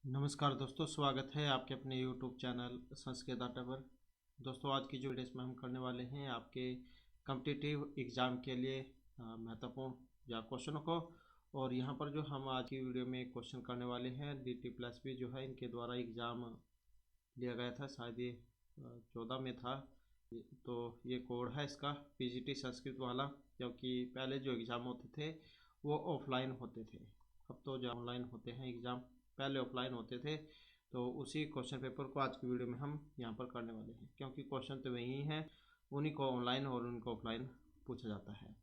नमस्कार दोस्तों, स्वागत है आपके अपने YouTube चैनल संस्कृत अड्डा पर। दोस्तों, आज की जो वीडियो इसमें हम करने वाले हैं आपके कॉम्पिटिटिव एग्ज़ाम के लिए महत्वपूर्ण या क्वेश्चनों को। और यहाँ पर जो हम आज की वीडियो में क्वेश्चन करने वाले हैं DT+P जो है इनके द्वारा एग्ज़ाम लिया गया था, शायद ये 14 में था। तो ये कोड है इसका PGT संस्कृत वाला, क्योंकि पहले जो एग्ज़ाम होते थे वो ऑफलाइन होते थे। अब तो जो ऑनलाइन होते हैं एग्ज़ाम, पहले ऑफलाइन होते थे। तो उसी क्वेश्चन पेपर को आज की वीडियो में हम यहाँ पर करने वाले हैं, क्योंकि क्वेश्चन तो वही हैं, उन्हीं को ऑनलाइन और उनको ऑफलाइन पूछा जाता है।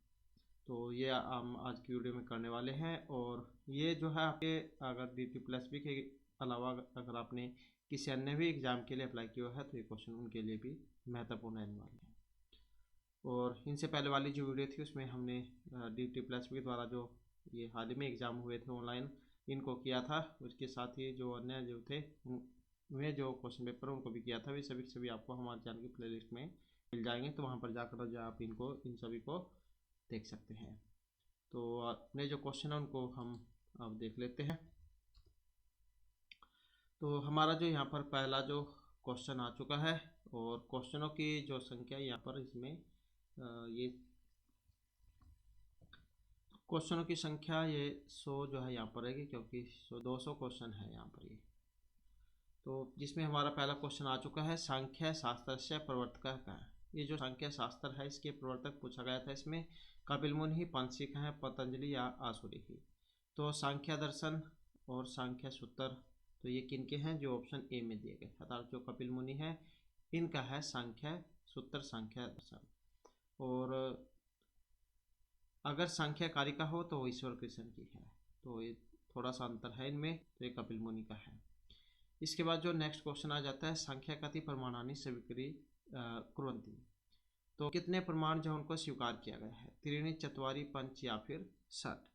तो ये हम आज की वीडियो में करने वाले हैं। और ये जो है आपके अगर DT+P के अलावा अगर आपने किसी अन्य भी एग्ज़ाम के लिए अप्लाई किया है तो ये क्वेश्चन उनके लिए भी महत्वपूर्ण रहने वाले हैं। और इनसे पहले वाली जो वीडियो थी उसमें हमने DT+P के द्वारा जो ये हाल ही में एग्ज़ाम हुए थे ऑनलाइन, इनको किया था। उसके साथ ही जो अन्य जो थे उनमें जो क्वेश्चन पेपर उनको भी किया था। वे सभी सभी आपको हमारे चैनल की प्लेलिस्ट में मिल जाएंगे, तो वहाँ पर जाकर जो आप इनको इन सभी को देख सकते हैं। तो अपने जो क्वेश्चन है उनको हम अब देख लेते हैं। तो हमारा जो यहाँ पर पहला जो क्वेश्चन आ चुका है, और क्वेश्चनों की जो संख्या यहाँ पर इसमें ये क्वेश्चनों की संख्या ये 100 जो है यहाँ पर रहेगी, क्योंकि 200 क्वेश्चन है यहाँ पर ये। तो जिसमें हमारा पहला क्वेश्चन आ चुका है, सांख्य शास्त्र से प्रवर्तक का। ये जो सांख्य शास्त्र है इसके प्रवर्तक पूछा गया था। इसमें कपिल मुनि, पंचसिक हैं, पतंजलि या आसुरी ही। तो सांख्य दर्शन और सांख्य सूत्र तो ये किनके हैं, जो ऑप्शन ए में दिए गए, अर्थात जो कपिल मुनि है इनका है सांख्य सूत्र, सांख्य दर्शन। और अगर सांख्य कारिका हो तो वो ईश्वर कृष्ण की है। तो ये थोड़ा सा अंतर है इनमें, तो ये कपिल मुनि का है। इसके बाद जो नेक्स्ट क्वेश्चन आ जाता है, संख्या कति प्रमाणानि स्वीकरी कुर्वन्ति। तो कितने प्रमाण जो उनको स्वीकार किया गया है, त्रीणि, चत्वारि, पंच या फिर षट।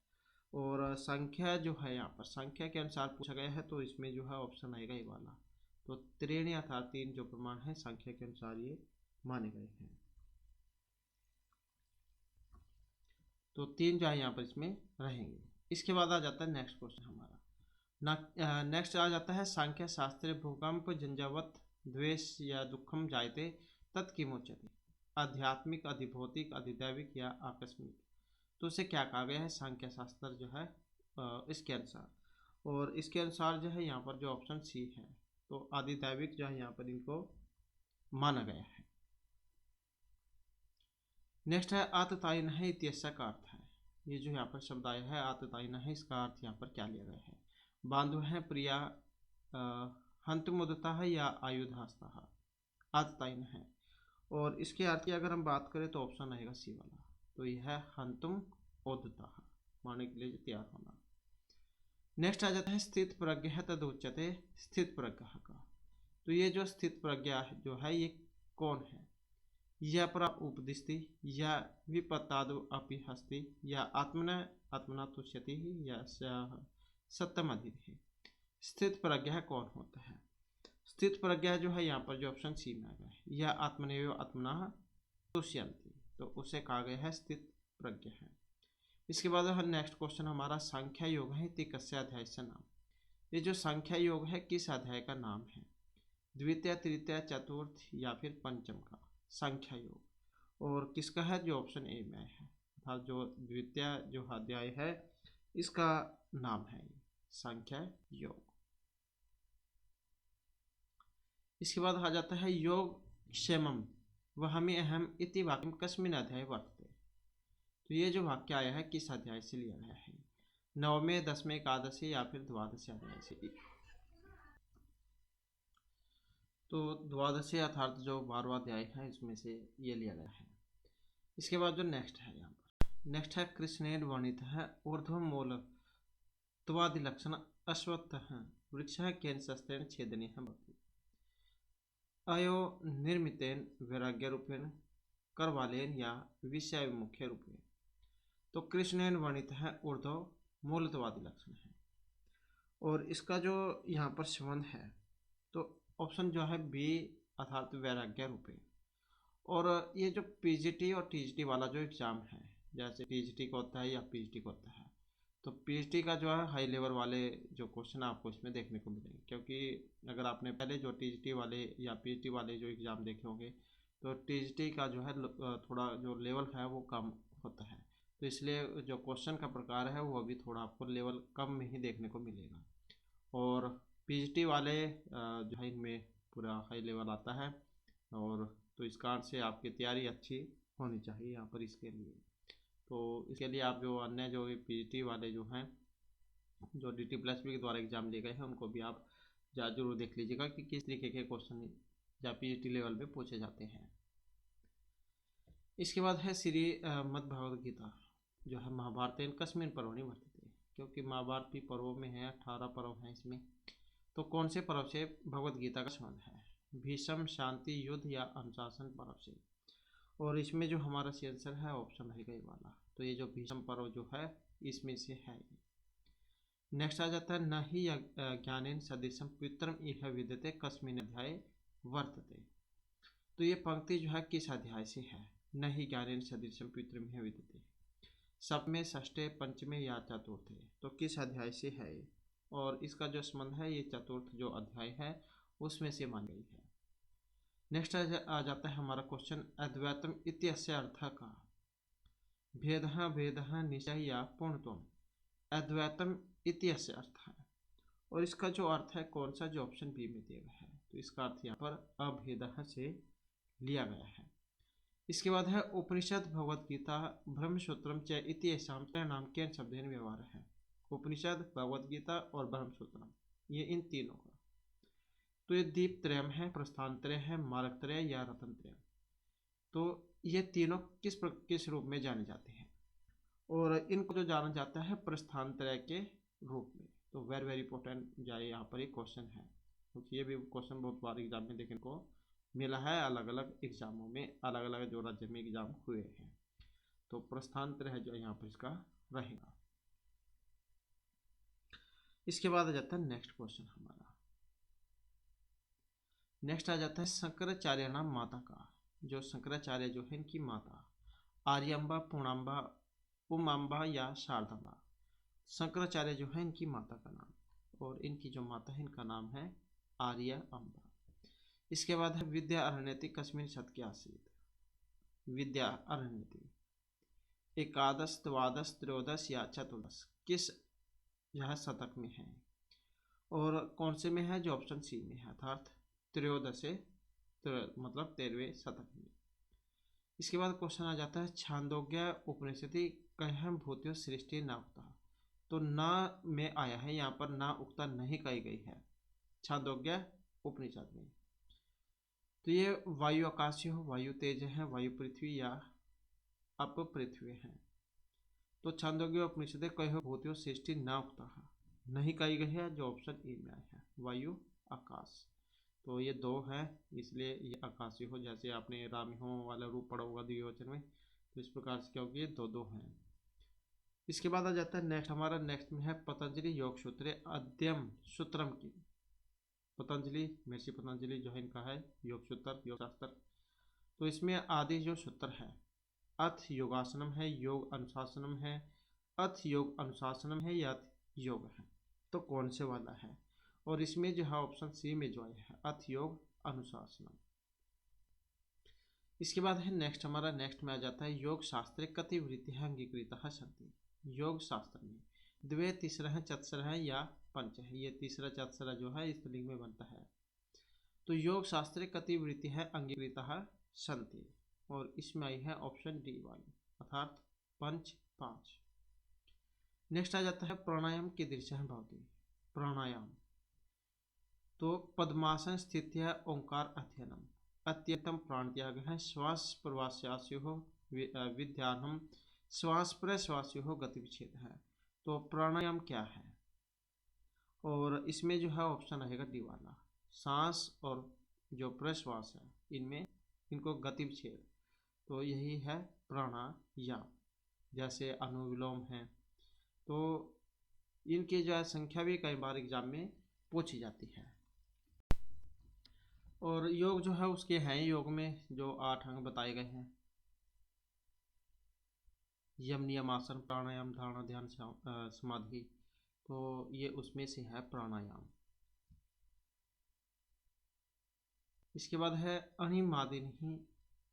और संख्या जो है यहाँ पर संख्या के अनुसार पूछा गया है, तो इसमें जो है ऑप्शन आएगा ये वाला। तो त्रीणि अर्थात 3 जो प्रमाण है संख्या के अनुसार ये माने गए हैं। तो 3 जो है यहाँ पर इसमें रहेंगे। इसके बाद आ जाता है नेक्स्ट क्वेश्चन हमारा। नेक्स्ट आ जाता है, सांख्य शास्त्रे भूकंप जंजावत द्वेष या दुखम जायते तत्किमुच्यते। आध्यात्मिक, अधिभौतिक, अधिदैविक या आकस्मिक। तो उसे क्या कहा गया है सांख्य शास्त्र जो है इसके अनुसार। और इसके अनुसार जो है यहाँ पर जो ऑप्शन सी है, तो अधिदैविक जो है यहाँ पर इनको माना गया है। नेक्स्ट है आततायन है इत्यस्य का अर्थ है। ये जो यहाँ पर शब्द आया है आततायन है, इसका अर्थ यहाँ पर क्या लिया गया है। बांधु है, प्रिया, हंतमुदता है या आयुधास्ता। आततायन है। और इसके अर्थ की अगर हम बात करें तो ऑप्शन आएगा सी वाला। तो यह है हंतुम ओदता, मारने के लिए तैयार होना। नेक्स्ट आ जाता है, स्थित प्रज्ञ तदुच्यते स्थित प्रज्ञ का। तो ये जो स्थित प्रज्ञा जो है ये कौन है, या परा उपदिष्टि या विपत्तादु अपि हस्ति या आत्मना तुष्यति या सत्यम अधि। स्थित प्रज्ञा कौन होता है। स्थित प्रज्ञा जो है यहाँ पर जो ऑप्शन सी में आ गया है, या आत्मनेव आत्मना तुष्यंति, तो उसे कहा गया है स्थित प्रज्ञा है। इसके बाद नेक्स्ट क्वेश्चन हमारा, संख्या योग है कस्य अध्याय से नाम। ये जो संख्या योग है किस अध्याय का नाम है, द्वितीय, तृतीय, चतुर्थ या फिर पंचम का संख्या योग। और किसका है, जो ऑप्शन ए में है, अर्थात जो द्वितीय जो अध्याय है इसका नाम है संख्या योग। इसके बाद आ जाता है, योग क्षेमम वहमि अहम इति वाक्यम कस्मिन् अध्याय वर्तते। तो ये जो वाक्य आया है किस अध्याय से लिया गया है, 9वें, 10वें, एकादशी या फिर द्वादशी अध्याय से। तो द्वादशी अर्थात जो 12वां अध्याय है इसमें से ये लिया गया है। इसके बाद जो नेक्स्ट है यहाँ पर, नेक्स्ट है, कृष्णेन वर्णित है ऊर्ध्वमूल त्वादिलक्षण अश्वत्थ वृक्ष केन शस्त्रेण छेदनीय भवति। अयो निर्मितेन वैराग्य रूपेण, करवालेन या विषय मुख्य रूपेण। तो कृष्णेन वर्णित है ऊर्ध्व मूलत्वादि लक्षण है। और इसका जो यहाँ पर संबंध है तो ऑप्शन जो है बी अर्थात वैराग्य रूपेण। और ये जो पीजीटी और टीजीटी वाला जो एग्ज़ाम है, जैसे टीजीटी का होता है या पीजीटी का होता है, तो पीएचडी का जो है हाई लेवल वाले जो क्वेश्चन आपको इसमें देखने को मिलेंगे, क्योंकि अगर आपने पहले जो टीजीटी वाले या पीएचडी वाले जो एग्ज़ाम देखे होंगे तो टीजीटी का जो है थोड़ा जो लेवल है वो कम होता है, तो इसलिए जो क्वेश्चन का प्रकार है वो अभी थोड़ा आपको लेवल कम में ही देखने को मिलेगा। और पीएचडी वाले जो है इनमें पूरा हाई लेवल आता है, और तो इस कारण से आपकी तैयारी अच्छी होनी चाहिए यहाँ पर इसके लिए। तो इसके लिए आप जो अन्य जो पीजीटी वाले जो हैं जो DT+P के द्वारा एग्जाम लिए गए हैं उनको भी आप जरूर देख लीजिएगा कि किस तरीके के क्वेश्चन या पीजीटी लेवल पे पूछे जाते हैं। इसके बाद है श्री मद्भगवद गीता जो है महाभारत कस्मिन् पर्वणि वर्तते, क्योंकि महाभारत भी पर्वों में है, 18 पर्व हैं इसमें। तो कौन से पर्व से भगवद गीता का संबंध है? भीष्म, शांति, युद्ध या अनुशासन पर्व से। और इसमें जो हमारा सी आंसर है ऑप्शन रहेगा ये वाला, तो ये जो भीष्म पर्व जो है इसमें से है ये। नेक्स्ट आ जाता है न ही ज्ञानेन सदृशम पितरम इह विद्यते कस्मिन् अध्याये वर्तते। तो ये पंक्ति जो है किस अध्याय से है? न ही ज्ञानेन सदृशम पितरम इह विद्यते, सप्तमे, षष्ठे, पंचमे या चतुर्थे, तो किस अध्याय से है ये? और इसका जो संबंध है ये चतुर्थ जो अध्याय है उसमें से मानी गई है। नेक्स्ट आ जाता है हमारा क्वेश्चन अद्वैतम इत्यस्य अर्थ का भेदः भेदः निश्चय या पूर्णत्वम। अद्वैतम इत्यस्य अर्थ है, और इसका जो अर्थ है कौन सा, जो ऑप्शन बी में दिया गया है, तो इसका अर्थ यहाँ पर अभेदः से लिया गया है। इसके बाद है उपनिषद, भगवद गीता, ब्रह्मसूत्रम च इति येषां नाम केन शब्देन व्यवहार है। उपनिषद, भगवद गीता और ब्रह्मसूत्रम, ये इन तीनों का, तो ये दीप त्रयम है, प्रस्थान त्रय है, मार्ग त्रय या रतन त्रय, तो ये तीनों किस रूप में जाने जाते हैं? और इनको जो जाना जाता है प्रस्थान त्रय के रूप में। तो वेरी वेरी इंपॉर्टेंट जाए यहाँ पर एक क्वेश्चन है, क्योंकि ये भी क्वेश्चन बहुत बार एग्जाम में देखने को मिला है, अलग अलग एग्जामों में, अलग अलग जो राज्य में एग्जाम हुए हैं। तो प्रस्थान त्रय जो यहाँ पर इसका रहेगा। इसके बाद आ जाता है नेक्स्ट क्वेश्चन हमारा। नेक्स्ट आ जाता है शंकराचार्य नाम माता का, जो शंकराचार्य जो है इनकी माता आर्यम्बा, पूर्णाम्बा, उमाम्बा या शारदाम्बा। शंकराचार्य जो है इनकी माता का नाम, और इनकी जो माता है इनका नाम है आर्य अम्बा। इसके बाद है विद्या अरण्यति कस्मिन् शतके आसीत्। विद्या अरण्यति एकादश, द्वादश, त्रयोदश या चतुर्दश, किस यह शतक में है? और कौन से में है? जो ऑप्शन सी में है, अर्थात त्रयोदश मतलब 13वें शतक में। इसके बाद क्वेश्चन आ जाता है छांदोग्य उपनिषदि कह्यम भूत्यो सृष्टि न उक्ता। तो न में आया है, यहाँ पर न उक्ता नहीं कही गई है छांदोग्य उपनिषद में। तो ये वायु आकाशीय हो, वायु तेज है, वायु पृथ्वी या अप पृथ्वी है। तो छांदोग्य उपनिषद कह्यो भूत्यो सृष्टि न उक्ता नहीं कही गई है, जो ऑप्शन ए में आया है वायु आकाश। तो ये दो है, इसलिए ये आकाशीय हो, जैसे आपने रामिहों वाला रूप पढ़ा होगा द्विवचन में, तो इस प्रकार से क्योंकि ये दो दो हैं। इसके बाद आ जाता है नेक्स्ट हमारा, नेक्स्ट में है पतंजलि योग सूत्र अद्यम सूत्रम की। पतंजलि, महर्षि पतंजलि जो है इनका है योग सूत्र, योग शास्त्र। तो इसमें आदि जो सूत्र है अथ योगासनम है, योग अनुशासनम है, अथ योग अनुशासनम है या अथ योग है, तो कौन से वाला है? और इसमें जो है ऑप्शन सी में जो आया है अथ योग अनुशासनम। इसके बाद है नेक्स्ट हमारा, नेक्स्ट में आ जाता है योग शास्त्रे कति वृत्तिः अंगीकृताः सन्ति। योग शास्त्र में द्वे, तीसरा, चतुस्र या पंच है, ये तीसरा चतुस्र जो है स्त्रीलिंग में बनता है। तो योग शास्त्रे कति वृत्तिः अंगीकृताः सन्ति, और इसमें आई है ऑप्शन डी वाली, अर्थात पंच 5। नेक्स्ट आ जाता है प्राणायाम की दृश्य भवति। प्राणायाम तो पद्मासन स्थित्या ओंकार अध्ययनम अत्यंतम प्राण त्याग है, श्वास प्रश्वास्यो विध्यानम श्वास प्रश्वास्यो गति विच्छेद है। तो प्राणायाम क्या है? और इसमें जो है ऑप्शन रहेगा डी वाला, सांस और जो प्रश्वास है इनमें इनको गति विच्छेद, तो यही है प्राणायाम। जैसे अनुविलोम है, तो इनकी जो है संख्या भी कई बार एग्जाम में पूछी जाती है। और योग जो है उसके हैं योग में जो 8 अंग बताए गए हैं। यम नियम आसन प्राणायाम धारणा ध्यान समाधि, तो ये उसमें से है प्राणायाम। इसके बाद है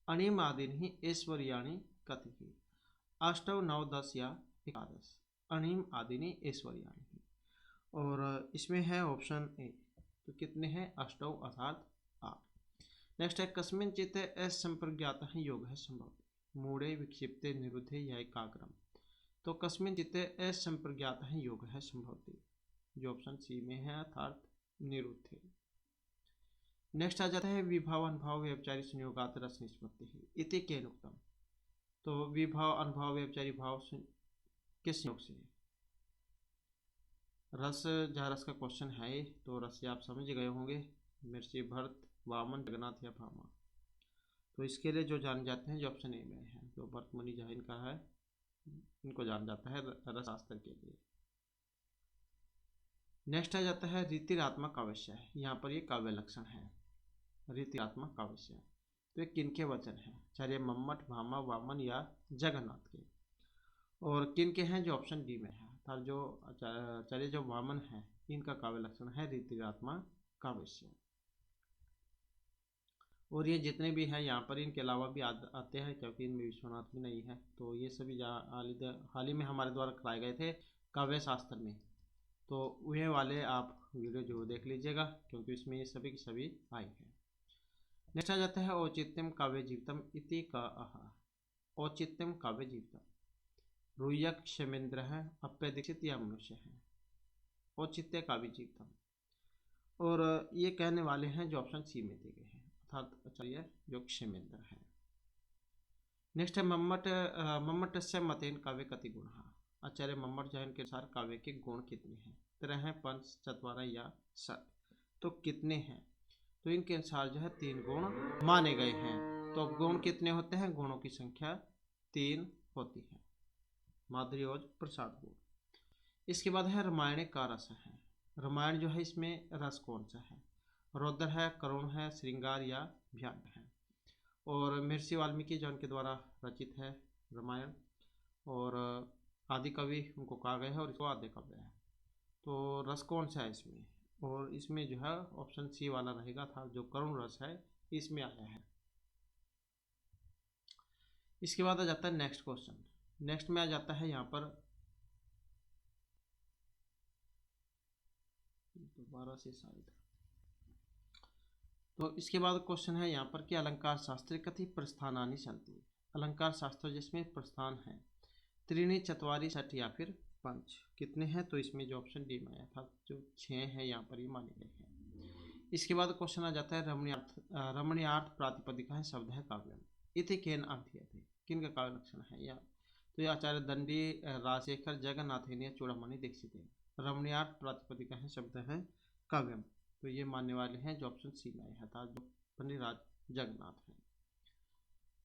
अणिमादिनी ऐश्वर्याणि कति, अष्टौ नौ दस या एकादश। अणिम आदिनी ऐश्वर्याणि, और इसमें है ऑप्शन ए। तो कितने हैं? अष्टौ अर्थात 8। नेक्स्ट है कस्मिन चित्ते असंप्रज्ञातः योगः संभवति, मूढ़े विक्षिप्ते निरुद्धे या एकाग्रम। तो कस्मिन चित्ते असंप्रज्ञातः योगः संभवति, जो ऑप्शन सी में है अर्थात निरुद्धे। नेक्स्ट आ जाता है विभाव अनुभव व्यभिचारी संयोगात रस निष्पत्ति इति केन उक्तम। तो विभाव अनुभव व्यभिचारी भाव किस योग से? रस, जहाँ रस का क्वेश्चन है तो रस से आप समझ गए होंगे, मिर्ची भरत वामन जगन्नाथ या भामा। तो इसके लिए जो जाने जाते हैं जो ऑप्शन ए में है, जो भरत मुनि जहाँ इनका है, इनको जाना जाता है रसास्त्र के लिए। नेक्स्ट आ जाता है रीतिरात्मक काव्य है, यहाँ पर ये काव्य लक्षण है रीतिरात्मक काव्य। तो ये किन के वचन हैं? चाहे मम्मट भामा वामन या जगन्नाथ के, और किन के हैं? जो ऑप्शन डी में है, अर्थात जो आचार्य जो वामन है इनका काव्य लक्षण है रीतिरात्मक काव्य। और ये जितने भी हैं यहाँ पर इनके अलावा भी आते हैं, क्योंकि इनमें विश्वनाथ भी नहीं है। तो ये सभी हाल ही में हमारे द्वारा कराए गए थे काव्य शास्त्र में, तो वह वाले आप वीडियो जो देख लीजिएगा, क्योंकि इसमें ये सभी की सभी आई है। नेक्स्ट आ जाता है औचित्यम काव्य जीवितम इति का आहा। औचित्यम काव्य जीवितम, रुयक क्षेमेंद्र है, अप्यदीक्षित या मनुष्य है। औचित्य काव्य जीवितम, और ये कहने वाले हैं जो ऑप्शन सी में दिए गए हैं, अर्थात आचार्य जो क्षेमेंद्र है। नेक्स्ट है मम्मट से मतेन काव्य कति गुण। आचार्य मम्मट जैन के अनुसार काव्य के गुण कितने हैं? 13 पंच चतवारा या सत। तो कितने हैं? तो इनके अनुसार जो है 3 गुण माने गए हैं। तो गुण कितने होते हैं? गुणों की संख्या 3 होती है, माधुरी और प्रसाद गुण। इसके बाद है रामायण का रस है। रामायण जो है इसमें रस कौन सा है? रौद्र है, करुण है, श्रृंगार या व्यंग्य है। और महर्षि वाल्मीकि जो उनके द्वारा रचित है रामायण, और आदि कवि उनको कहा गया है, और इसको आद्य काव्य है। तो रस कौन सा है इसमें? और इसमें जो है ऑप्शन सी वाला रहेगा था, जो करुण रस है इसमें आया है। इसके बाद आ जाता है नेक्स्ट क्वेश्चन। नेक्स्ट में आ जाता है यहाँ पर दोबारा से शायद, तो इसके बाद क्वेश्चन है यहाँ पर कि अलंकार शास्त्र कति प्रस्थानानि सन्ति। अलंकार शास्त्र जिसमें प्रस्थान है त्रीणि चतवारी षठ या फिर पंच, कितने हैं? तो इसमें जो ऑप्शन डी में आया था जो 6 है यहाँ पर ये माने गए हैं। इसके बाद क्वेश्चन आ जाता है रमणीयार्थ प्रातिपदिका है शब्द है काव्यम इति केन अर्थयते, किन का काव्य लक्षण है? या तो ये आचार्य दंडी राजशेखर जगन्नाथेन चूड़ामणि दीक्षित है। रमणीयार्थ प्रातिपदिका है शब्द है काव्यम, तो ये मानने वाले हैं जो ऑप्शन सी में आया है था, जो पंडित राज जगन्नाथ है।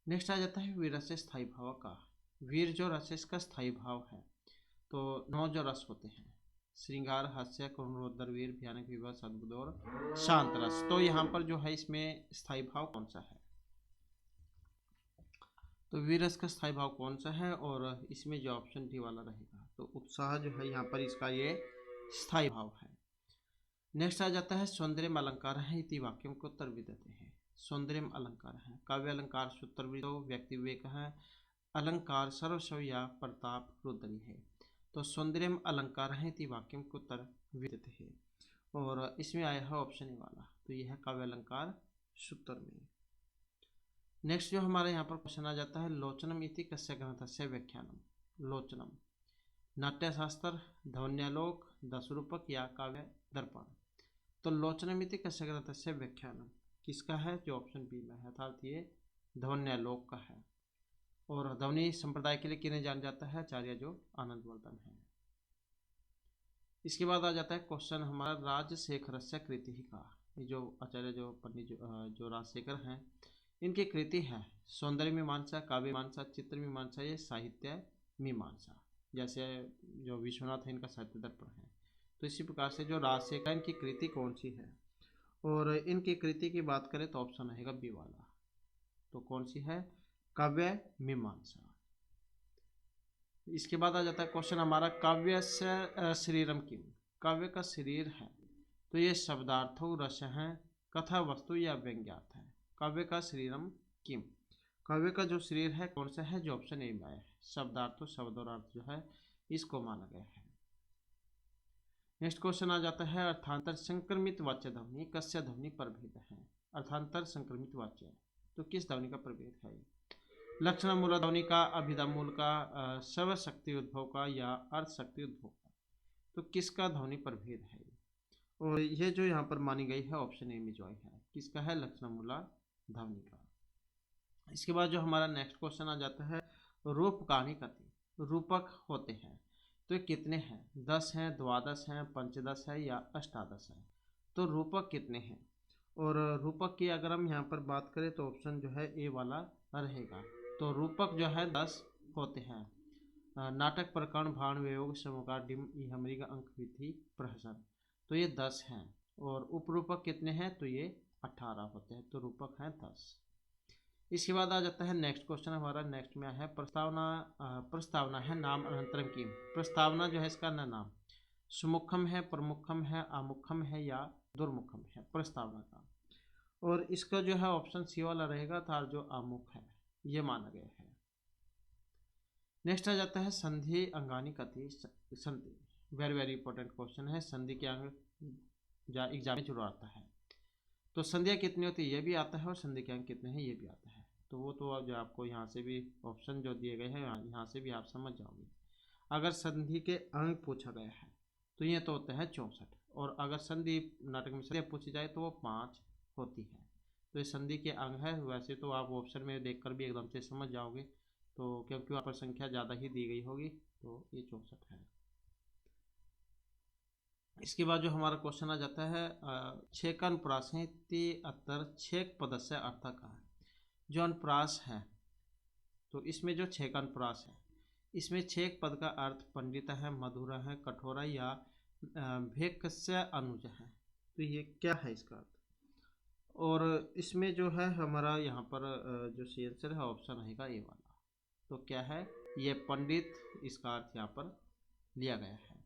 नेक्स्ट आ जाता है वीर से स्थायी भाव का। वीर जो रस इसका स्थायी भाव है, तो 9 जो रस होते हैं श्रृंगार, हास्य, करुणोदर, वीर, भयानक, विवाह, सद्बुद्ध और शांत रस। तो यहाँ पर जो है इसमें स्थायी भाव कौन सा है? तो वीर रस का स्थायी भाव कौन सा है? और इसमें जो ऑप्शन डी वाला रहेगा, तो उत्साह जो है यहाँ पर इसका ये स्थायी भाव है। नेक्स्ट आ जाता है सौंदर्य अलंकार है इति वाक्यम को उत्तर विदते हैं। सौंदर्य अलंकार है काव्य अलंकार सूत्र व्यक्ति विवेक है, अलंकार सर्वस्व या प्रताप रुद्री है। तो सौंदर्य अलंकार है इति वाक्यम को उत्तर विदते हैं, और इसमें आया है ऑप्शन ए वाला, तो यह है काव्य अलंकार सूत्र में। नेक्स्ट जो हमारे यहाँ पर क्वेश्चन आ जाता है लोचनम इति कस्य ग्रंथस्य व्याख्यानम। लोचनम नाट्यशास्त्र, ध्वन्यालोक, दशरूपक या काव्य दर्पण। तो लोचनम इति कस्य ग्रंथस्य व्याख्यानम किसका है? जो ऑप्शन बी में है, अर्थात ये ध्वन्यालोक का है। और ध्वनि संप्रदाय के लिए किन्हें जाना जाता है? आचार्य जो आनंदवर्धन है। इसके बाद आ जाता है क्वेश्चन हमारा राजशेखर से कृति का। ये जो आचार्य जो पंडित जो राजशेखर हैं इनकी कृति है सौंदर्य मीमांसा, काव्य मीमांसा, चित्र मीमांसा, ये साहित्य मीमांसा। जैसे जो विश्वनाथ है इनका साहित्य दर्पण है। तो इसी प्रकार से जो राजशेखर इनकी कृति कौन सी है? और इनकी कृति की बात करें तो ऑप्शन रहेगा बी वाला, तो कौन सी है? काव्य मीमांसा। इसके बाद आ जाता है क्वेश्चन हमारा, काव्य से शरीरम किम। काव्य का शरीर है तो ये शब्दार्थो रस है, कथा वस्तु या व्यंग्यार्थ है। काव्य का शरीरम किम, काव्य का जो शरीर है कौन सा है, जो ऑप्शन ए में आया है, शब्दार्थ शब्द और अर्थ जो है इसको माना गया है। नेक्स्ट क्वेश्चन आ जाता है, अर्थांतर संक्रमित वाच्य ध्वनि कस्य ध्वनि प्रभेद है। अर्थांतर संक्रमित वाच्य तो किस ध्वनि का प्रभेद है, लक्षण मूल ध्वनि का, अभिधा मूल का, स्व शक्ति उद्भव का या अर्थ शक्ति उद्भव का। तो किसका ध्वनि प्रभेद है, और ये जो यहाँ पर मानी गई है ऑप्शन ए में जो है किसका है, लक्षण मूला ध्वनि का। इसके बाद जो हमारा नेक्स्ट क्वेश्चन आ जाता है, रूप कहानी कथि रूपक होते हैं तो ये कितने हैं, 10 हैं, द्वादश हैं, पंचदश है या अष्टादश है। तो रूपक कितने हैं, और रूपक की अगर हम यहाँ पर बात करें तो ऑप्शन जो है ए वाला रहेगा। तो रूपक जो है 10 होते हैं। नाटक प्रकरण भाण वियोग समकार डिम हमरी अंक विधि प्रहसन, तो ये 10 हैं। और उपरूपक कितने हैं, तो ये 18 होते हैं। तो रूपक हैं 10। इसके बाद आ जाता है नेक्स्ट क्वेश्चन हमारा, नेक्स्ट में है प्रस्तावना। प्रस्तावना है नाम अनंतरम की। प्रस्तावना जो है इसका नाम सुमुखम है, प्रमुखम है, आमुखम है या दुर्मुखम है प्रस्तावना का। और इसका जो है ऑप्शन सी वाला रहेगा था, जो आमुख है ये माना गया है। नेक्स्ट आ जाता है संधि अंगानी कथि। संधि वेरी वेरी इंपॉर्टेंट क्वेश्चन है, संधि के अंग एग्जाम में जरूर आता है। तो संधियाँ कितनी होती है ये भी आता है, और संधि के अंग कितने हैं ये भी आता है। तो वो तो जो आपको यहाँ से भी ऑप्शन जो दिए गए हैं यहाँ से भी आप समझ जाओगे। अगर संधि के अंग पूछा गया है तो ये तो होता है 64, और अगर संधि नाटक में संधि पूछी जाए तो वो 5 होती है। तो ये संधि के अंग है। वैसे तो आप ऑप्शन में देखकर भी एकदम से समझ जाओगे, तो क्योंकि वहाँ पर संख्या ज़्यादा ही दी गई होगी, तो ये 64 है। इसके बाद जो हमारा क्वेश्चन आ जाता है, छेक अनुप्रास है अतर छेक पदस्य अर्थ का है। जो अनुप्रास है तो इसमें जो छेक अनुप्रास है इसमें छेक पद का अर्थ पंडित है, मधुर है, कठोर या भेकस्य अनुज है। तो ये क्या है इसका अर्थ, और इसमें जो है हमारा यहाँ पर जो सी आंसर है ऑप्शन रहेगा ए वाला। तो क्या है, ये पंडित, इसका अर्थ यहाँ पर लिया गया है।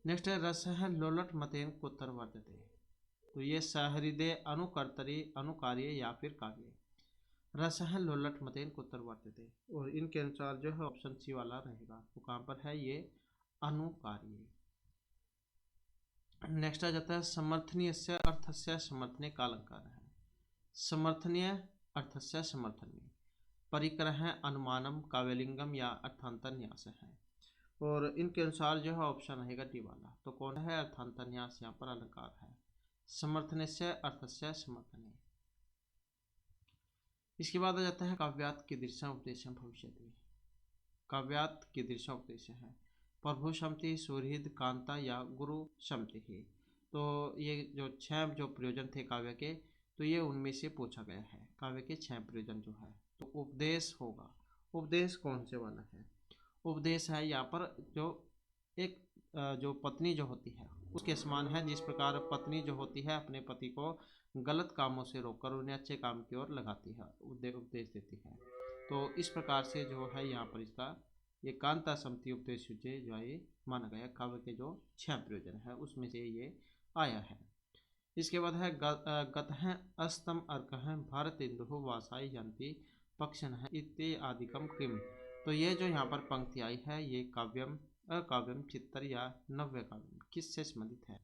नेक्स्ट है रस है लोलट मतेन कुत्तर वर्तते। तो ये सहृदय अनुकर्तरी अनुकार्य या फिर काव्य। रस है लोलट मतेन कुत्तर वर्तते, और इनके अनुसार जो है ऑप्शन सी वाला रहेगा। तो कहाँ पर है, ये अनुकार्य। नेक्स्ट आ जाता है समर्थनीय से अर्थस्य समर्थनीय का अलंकार है। समर्थनीय अर्थस्य समर्थनीय परिकर है, अनुमानम, काव्यलिंगम या अर्थांतर न्यास है। और इनके अनुसार जो है ऑप्शन रहेगा डी वाला। तो कौन है, अर्थांतर न्यास यहाँ पर अलंकार है। समर्थन से अर्थस्य समर्थन। इसके बाद आ जाता है काव्यात कीदृशम उपदेशम भविष्यति। काव्यात कीदृशम उपदेश है, प्रभु शमति, सुहृद, कांता या गुरु शमति ही। तो ये जो 6 जो प्रयोजन थे काव्य के, तो ये उनमें से पूछा गया है। काव्य के 6 प्रयोजन जो है, तो उपदेश होगा। उपदेश कौन से वाला है, उपदेश है यहाँ पर जो एक जो पत्नी जो होती है उसके समान है। जिस प्रकार पत्नी जो होती है अपने पति को गलत कामों से रोककर उन्हें अच्छे काम की ओर लगाती है, उपदेश देती है। तो इस प्रकार से जो है यहाँ पर इसका ये कांता समति उपदेश जो है ये माना गया। काव्य के जो 6 प्रयोजन है उसमें से ये आया है। इसके बाद है गत है अस्तम अर्क है भारत इंदु वासाई जंती पक्षन है इत्यादिकम किम। तो ये जो यहाँ पर पंक्ति आई है ये काव्यम, अकाव्यम, चित्तर या नव्य काव्यम किससे संबंधित है,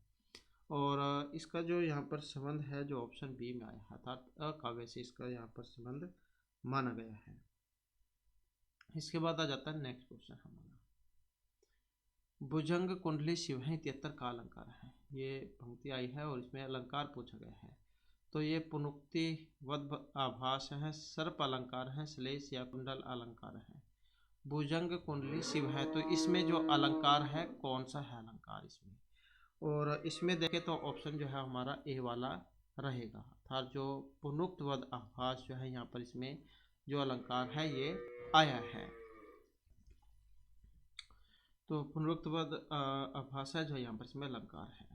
और इसका जो यहाँ पर संबंध है जो ऑप्शन बी में आया है, अर्थात अकाव्य से इसका यहाँ पर संबंध माना गया है। इसके बाद आ जाता है नेक्स्ट क्वेश्चन हमारा, भुजंग कुंडली शिव है 73 का अलंकार है। ये पंक्ति आई है और इसमें अलंकार पूछा गया है। तो ये पुनुक्ति वध आभास है, सर्प अलंकार है, श्लेष या कुंडल अलंकार है। भुजंग कुंडली शिव है, तो इसमें जो अलंकार है कौन सा है अलंकार इसमें, और इसमें देखें तो ऑप्शन जो है हमारा ए वाला रहेगा। अर्थात जो पुनुक्त वध आभास जो है यहाँ पर इसमें जो अलंकार है ये आया है। तो पुनरुक्त वध आभास है जो यहाँ पर इसमें अलंकार है।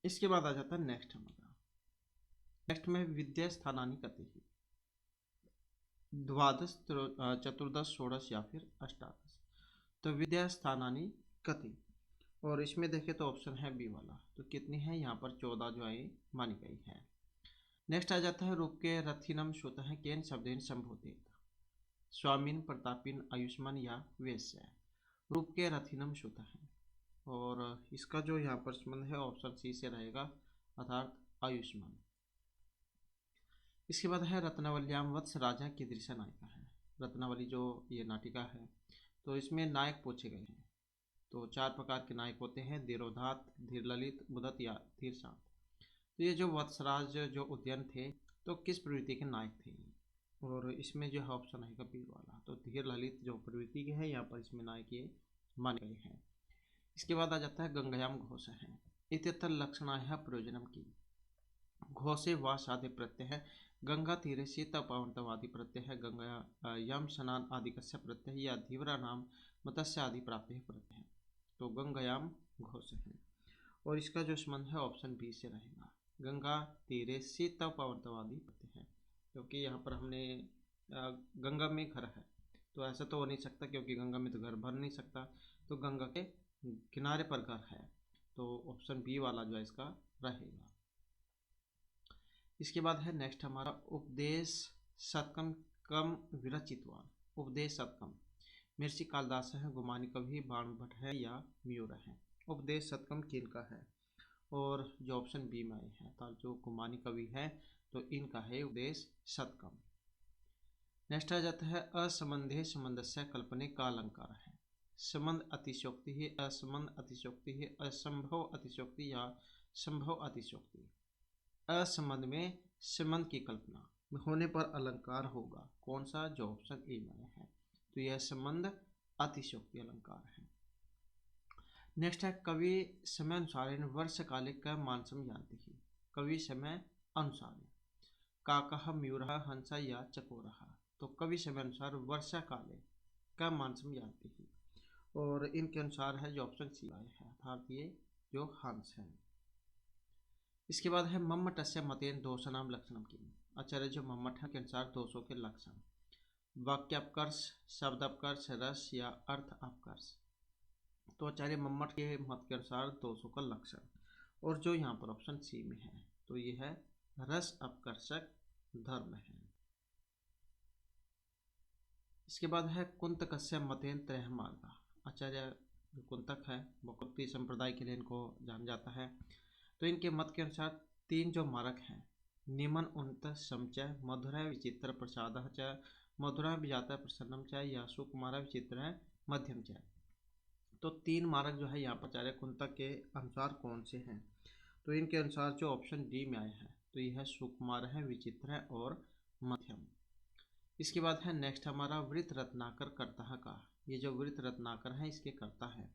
इसके बाद आ जाता है नेक्स्ट हमारा, नेक्स्ट में विद्या स्थानानि कति ही, द्वादश, चतुर्दश, षोड़श या फिर अष्टादश। तो विद्या स्थानानि कति। और इसमें देखें तो ऑप्शन है बी वाला। तो कितनी है यहाँ पर 14 जो है मानी गई है। नेक्स्ट आ जाता है रूप के रथिनम श्रुतः केन शब्देन संबोधित। स्वामीन, प्रतापिन, आयुष्मान या वेश्य। रूप के रथिनम श्रुतः, और इसका जो यहाँ पर संबंध है ऑप्शन सी से रहेगा, अर्थात आयुष्मान। इसके बाद है रत्नावल्याम वत्स राजा की दृश्य नायिका है। रत्नावली जो ये नाटिका है, तो इसमें नायक पूछे गए हैं। तो 4 प्रकार के नायक होते हैं, धीरोदात, धीर ललित, बुदत या धीर शांत। तो ये जो वत्सराज जो उद्यन थे, तो किस प्रवृत्ति के नायक थे, और इसमें जो है ऑप्शन है बी वाला। तो धीर ललित जो प्रवृत्ति के हैं, यहाँ पर इसमें नायक ये माने गए हैं। इसके बाद आ जाता है गंगायाम घोष है। इत्यत्र लक्षणाय प्रयोजनम की। घोषे व साधे प्रत्यय है। गंगा तीरे शीत पवनतवादि प्रत्यय है। गंगा यम स्नान आदि कस्य प्रत्यय या धीवरा नाम मत्स्य आदि प्राप्ति प्रत्यय है। तो गंगायाम घोष है, और इसका जो संबंध है ऑप्शन बी से रहेगा। गंगा तीरे शीत पवनतवादि प्रत्यय है, क्योंकि यहाँ पर हमने गंगा में घर है, तो ऐसा तो हो नहीं सकता, क्योंकि गंगा में तो घर बन नहीं सकता। तो गंगा के किनारे पर घर है, तो ऑप्शन बी वाला जो है इसका रहेगा। इसके बाद है नेक्स्ट हमारा उपदेश शतकम कम विरचितवान। उपदेश शतकम मिर्ची कालिदास है, गुमानी कवि बाण भट्ट है या म्यूर है। उपदेश शतकम किनका है, और जो ऑप्शन बी में आए हैं, तो जो गुमानी कवि है तो इनका है उपदेश शतकम। नेक्स्ट आ जाता है असंबंधे संबंधस्य कल्पने का अलंकार है। संबंध अतिशोक्ति है, असंबंध अतिशोक्ति है, असंभव अतिशोक्ति या संभव अतिशोक्ति। असंबंध में संबंध की कल्पना होने पर अलंकार होगा, कौन सा, जो ऑप्शन ए में है। तो यह संबंध अतिशोक्ति अलंकार है। नेक्स्ट है कवि समय अनुसार वर्ष काले क मानसम जानती ही। कवि समय अनुसार काकः मयूरः हंस या चकोरः। तो कवि समय अनुसार वर्षा काले क मानसम जानती ही, और इनके अनुसार है जो ऑप्शन सी है, अर्थात ये जो हंस है। इसके बाद है मम्मटस्य मतेन दोषनाम लक्षणम की। आचार्य जो मम्मट है के अनुसार दोषों के लक्षण। वाक्य अपकर्ष, शब्द अपकर्ष, रस या अर्थ अपकर्ष। तो आचार्य मम्मट के मत के अनुसार दोषों का लक्षण, और जो यहाँ पर ऑप्शन सी में है, तो ये है रस अपकर्षक धर्म है। इसके बाद है कुंतकस्य मतेन त्रयः मार्गा। आचार्य जो कुंतक है वो कुंती संप्रदाय के लिए इनको जाना जाता है। तो इनके मत के अनुसार 3 जो मार्ग हैं, निमन उन्नत समचय, मधुरा विचित्र प्रसाद च, मधुरा विजाता प्रसन्नम च या सुकुमारा विचित्र मध्यम च। तो 3 मार्ग जो है यहाँ पर आचार्य कुंतक के अनुसार कौन से हैं, तो इनके अनुसार जो ऑप्शन डी में आए हैं, तो यह है सुकुमार है, विचित्र है और मध्यम। इसके बाद है नेक्स्ट हमारा वृत रत्नाकर कर्ता का। ये जो वृत रत्नाकर है इसके कर्ता है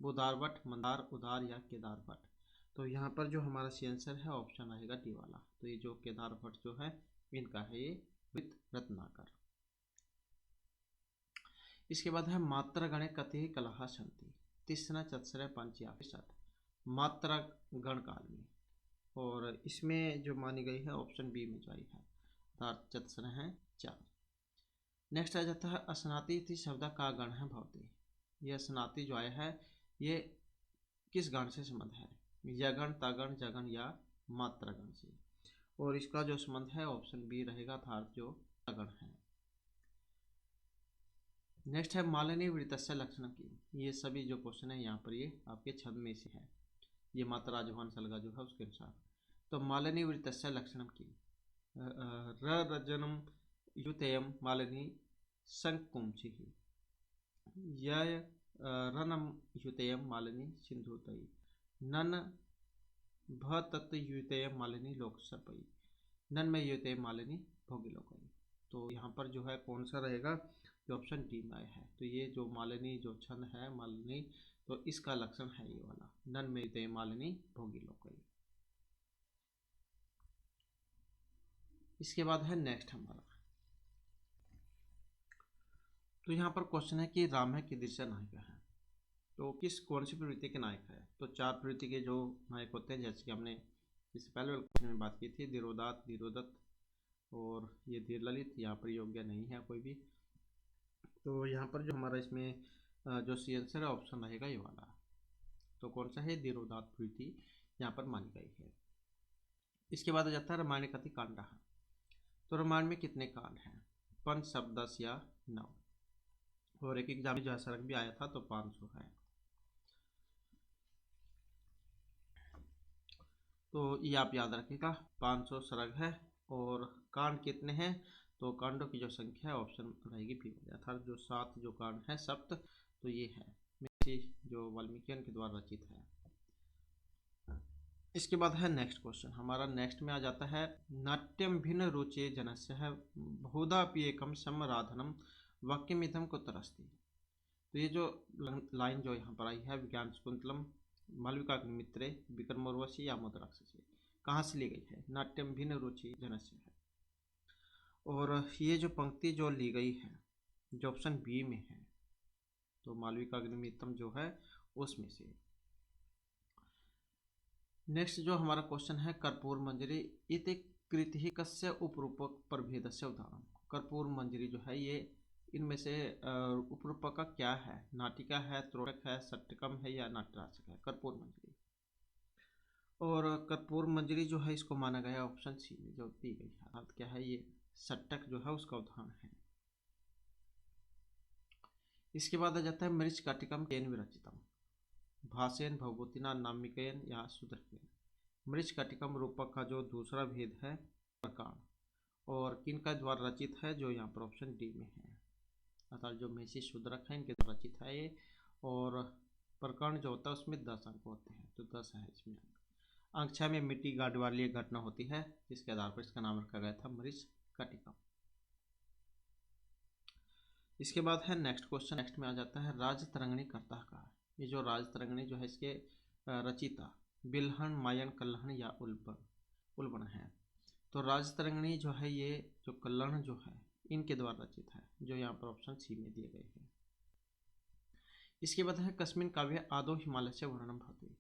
बुदारवट, मंदार, उदार या केदार भट्ट। तो यहाँ पर जो हमारा सी आंसर है ऑप्शन रहेगा डी वाला। तो ये जो केदार भट्ट जो है इनका है ये वृत रत्नाकर। इसके बाद है मात्रा गणे कति कलहा संति। तीसरा चतसर पंच मात्रा गण काल में, और इसमें जो मानी गई है ऑप्शन बी में जो आई है, अर्थात चतसर है 4। नेक्स्ट आ जाता है असनाति इति शब्द का गण है भवती। यह असनाति जो आया है ये किस गण से संबंध है, यगण, तगण, जगण या मात्रागण से, और इसका जो संबंध है ऑप्शन बी रहेगा, अर्थात जो तगण है। नेक्स्ट है मालिनी वृत्तस्य लक्षण की। ये सभी जो क्वेश्चन है यहाँ पर ये आपके छंद में से है, ये मात्रा राजभान सलगा जो है उसके अनुसार। तो मालिनी वृत्तस्य लक्षण की रजनम युतेयम मालिनी संकुंची य रनम युतेयम मालिनी सिंधुतई नन भ तत्व युतेयम मालिनी लोक सर्पई नन में युतेयम मालिनी भोगी लोकई। तो यहाँ पर जो है कौन सा रहेगा, जो ऑप्शन डी में आया है। तो ये जो मालिनी जो छंद है मालिनी, तो इसका लक्षण है ये वाला, नन में युतेयम मालिनी भोगी लोकई। इसके बाद है नेक्स्ट हमारा, तो यहाँ पर क्वेश्चन है कि राम है की दृश्य नायिका है, तो किस कौन सी प्रवृत्ति के नायक है। तो 4 प्रवृत्ति के जो नायक होते हैं, जैसे कि हमने इससे पहले वाले क्वेश्चन में बात की थी, धीरोदात, धीरोदत्त और ये धीर ललित। यहाँ पर योग्य नहीं है कोई भी। तो यहाँ पर जो हमारा इसमें जो सी आंसर है ऑप्शन रहेगा ये वाला। तो कौन सा है, धीरोदात्त प्रीति यहाँ पर मानी गई है। इसके बाद आ जाता है रामायण कथि कांड। तो रामायण में कितने कांड हैं, 5, 7, 10 या 9। और एक एग्जाम में जो है सरक भी आया था, तो 500 है। तो ये आप याद रखिएगा, 500 सरग है। और कांड कितने हैं, तो कांडों की जो संख्या है ऑप्शन रहेगी बी, अर्थात जो 7 जो कांड है सप्त, तो ये है जो वाल्मीकि के द्वारा रचित है। इसके बाद है नेक्स्ट क्वेश्चन हमारा, नेक्स्ट में आ जाता है नाट्यम भिन्न रुचि जनस्य है बहुधापि एकम समराधनम वाक्यमिदम कुत्र। तो ये जो लाइन जो यहाँ पर आई है, विज्ञान शकुंतलम मालविकाग्निमित्रे विक्रमोर्वशी यामोदराक्षसी, कहाँ से ली गई है, नाट्यम भिन्न रुचि जनस्य है। और ये जो पंक्ति जो ली गई है जो ऑप्शन बी में है, तो मालविकाग्निमित्रम जो है उसमें से। नेक्स्ट जो हमारा क्वेश्चन है, कर्पूर मंजरी इति कृति कस्य उपरूपक प्रभेद से उदाहरण। कर्पूर मंजरी जो है ये इनमें से उपरूपक का क्या है, नाटिका है, त्रोटक है, सट्टकम है या नाट्यरासक है, कर्पूर मंजरी। और कर्पूर मंजरी जो है इसको माना गया ऑप्शन सी में जो दी गई है, अर्थात क्या है ये सट्टक जो है उसका उदाहरण है। इसके बाद आ जाता है मृच्छकटिकम केन विरचितम, भासेन भवभूतिना नामिकेन या शूद्रकेन। मृच्छकटिकम रूपक का जो दूसरा भेद है प्रकार, और किन का द्वारा रचित है, जो यहाँ पर ऑप्शन डी में है, अर्थात जो मेसी शूद्रक है इनके द्वारा रचित है ये। और प्रकरण जो होता है उसमें 10 अंक होते हैं, तो 10 है इसमें। अंक 6 में मिट्टी गाड़ वाली एक घटना होती है जिसके आधार पर इसका नाम रखा गया था मृच्छकटिकम। इसके बाद है नेक्स्ट क्वेश्चन, नेक्स्ट में आ जाता है राजतरंगिणी कर्ता का। ये जो राजतरंगिणी जो है इसके रचिता बिल्हन, मायन, कल्हण या उल्बन है। तो राजतरंगिणी जो है ये जो कल्हण जो है इनके द्वारा रचित है, जो यहाँ पर ऑप्शन सी में दिए गए हैं। इसके बाद है कस्मिन काव्य आदो हिमालय से वर्णन भवति।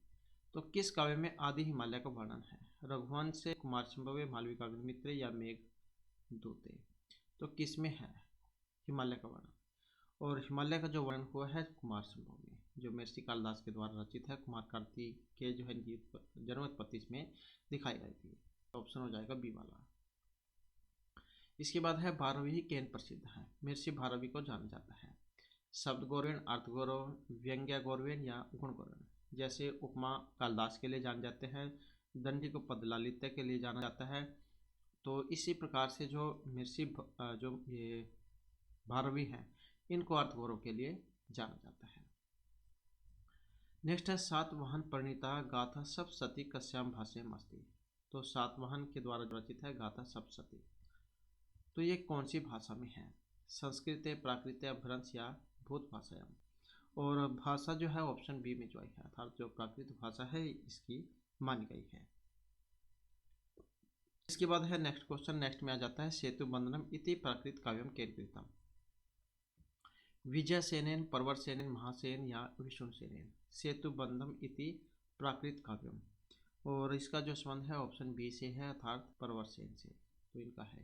तो किस काव्य में आदि हिमालय का वर्णन है, रघुवंश से, कुमार संभव, मालविकाग्निमित्र या मेघदूते। तो किस में है हिमालय का वर्णन, और हिमालय का जो वर्णन हुआ है कुमार संभव में, जो महर्षि कालिदास के द्वारा रचित है। कुमार कार्तिक के जो है इनकी जन्मोत्पत्ति इसमें दिखाई गई थी, ऑप्शन हो जाएगा बी वाला। इसके बाद है भारवी केन प्रसिद्ध है, महर्षि भारवी को जाना जाता है शब्द गौरवेन, अर्थ गौरव, व्यंग्य गौरवेन या गुण गौरवेन। जैसे उपमा कालिदास के लिए जाने जाते हैं, दंडी को पदलालित्य के लिए जाना जाता है। तो इसी प्रकार से जो महर्षि जो ये भारवी हैं इनको अर्थ गौरव के लिए जाना जाता है। नेक्स्ट है सातवाहन परिणीता गाथा सप्तशती कस्याम भाष्यम अस्ति। तो सातवाहन के द्वारा रचित है गाथा सप्तशती। तो ये कौन सी भाषा में है, संस्कृत, प्राकृत, भ्रंश या भूत भाषायाम। और भाषा जो है ऑप्शन बी में जो आई है, अर्थात जो प्राकृत भाषा है इसकी मानी गई है। इसके बाद है नेक्स्ट क्वेश्चन, नेक्स्ट में आ जाता है सेतु बंधनम इति प्राकृत काव्यम केन कृतम। विजय सेनेन, परवर सेनेन, महासेन या विष्णु सेनेन। सेतु बंधम इति प्राकृत काव्यम, और इसका जो संबंध है ऑप्शन बी से है, अर्थात परवर सेन से, तो इनका है।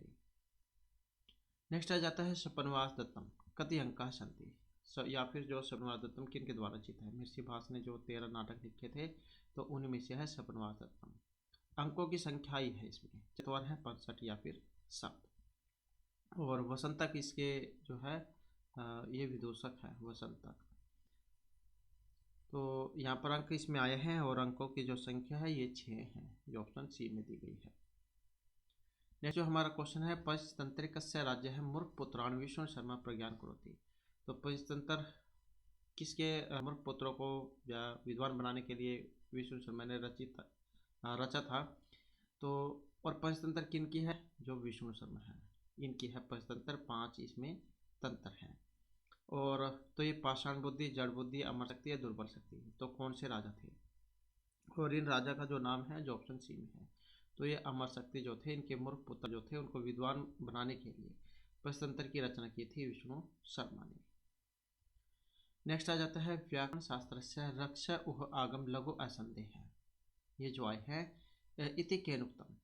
नेक्स्ट आ जाता है स्वपनवास दत्तम कति अंका संति, या फिर जो स्वपनवास दत्तम किन के द्वारा रचित है। महर्षि भास ने जो 13 नाटक लिखे थे तो उनमें से है स्वपनवास दत्तम। अंकों की संख्या ही है इसमें, चतुर है 65 या फिर 7। और वसंतक इसके जो है ये विदूषक है वसंतक। तो यहाँ पर अंक इसमें आए हैं, और अंकों की जो संख्या है ये 6 है, जो ऑप्शन सी में दी गई है। नेक्स्ट जो हमारा क्वेश्चन है पंचतंत्र कस्य राज्य है मूर्ख पुत्रान विष्णु शर्मा प्रज्ञान करोति। तो पंचतंत्र किसके मूर्ख पुत्रों को या विद्वान बनाने के लिए विष्णु शर्मा ने रचा था। तो और पंचतंत्र किन की है, जो विष्णु शर्मा है इनकी है पंचतंत्र। 5 इसमें तंत्र हैं। और तो ये पाषाण बुद्धि, जड़ बुद्धि, अमर शक्ति या दुर्बल शक्ति, तो कौन से राजा थे। और इन राजा का जो नाम है जो ऑप्शन सी में है, तो ये अमर शक्ति जो थे इनके मूर्ख पुत्र जो थे उनको विद्वान बनाने के लिए पंचतंत्र की रचना की थी विष्णु शर्मा ने। नेक्स्ट आ जाता है व्याकरण शास्त्र से रक्ष उह आगम लघु असंदेह है, ये जो आए हैं इति केन उत्तम।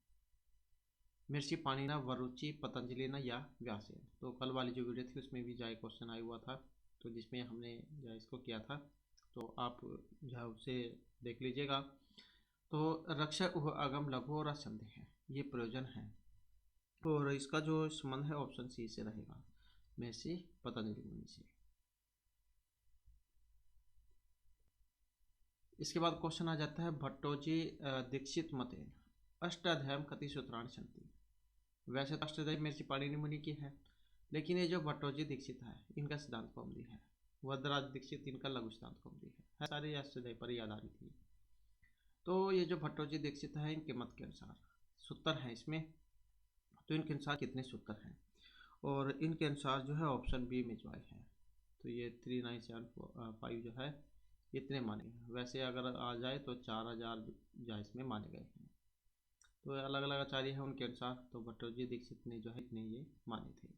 महर्षि पाणिनि, वरुचि, पतंजलि या व्यासेन। तो कल वाली जो वीडियो थी उसमें भी जाए क्वेश्चन आया हुआ था, तो जिसमें हमने जो है इसको किया था, तो आप जो है उसे देख लीजिएगा। तो रक्षा उह अगम लघु और असंधि है, ये प्रयोजन है, और इसका जो संबंध है ऑप्शन सी से रहेगा, में से पतंजलि मुनि से। इसके बाद क्वेश्चन आ जाता है भट्टोजी दीक्षित मतेन अष्टाध्यायी कति सूत्राणि सन्ति। वैसे तो अष्टाध्यायी महर्षि पाणिनि मुनि की है, लेकिन ये जो भट्टोजी दीक्षित है इनका सिद्धांत कौमुदी है, वरदराज दीक्षित इनका लघु सिद्धांत कौमुदी है सारे अष्टाध्यायी पर ही आधारित थी। तो ये जो भट्टोजी दीक्षित है इनके मत के अनुसार सूत्र हैं इसमें, तो इनके अनुसार कितने सूत्र हैं, और इनके अनुसार जो है ऑप्शन बी में जो है, तो ये 3975 जो है इतने माने हैं। वैसे अगर आ जाए तो 4000 जो इसमें माने गए हैं, तो अलग अलग आचार्य हैं उनके अनुसार, तो भट्टोजी दीक्षित ने जो है इतने ये माने थे।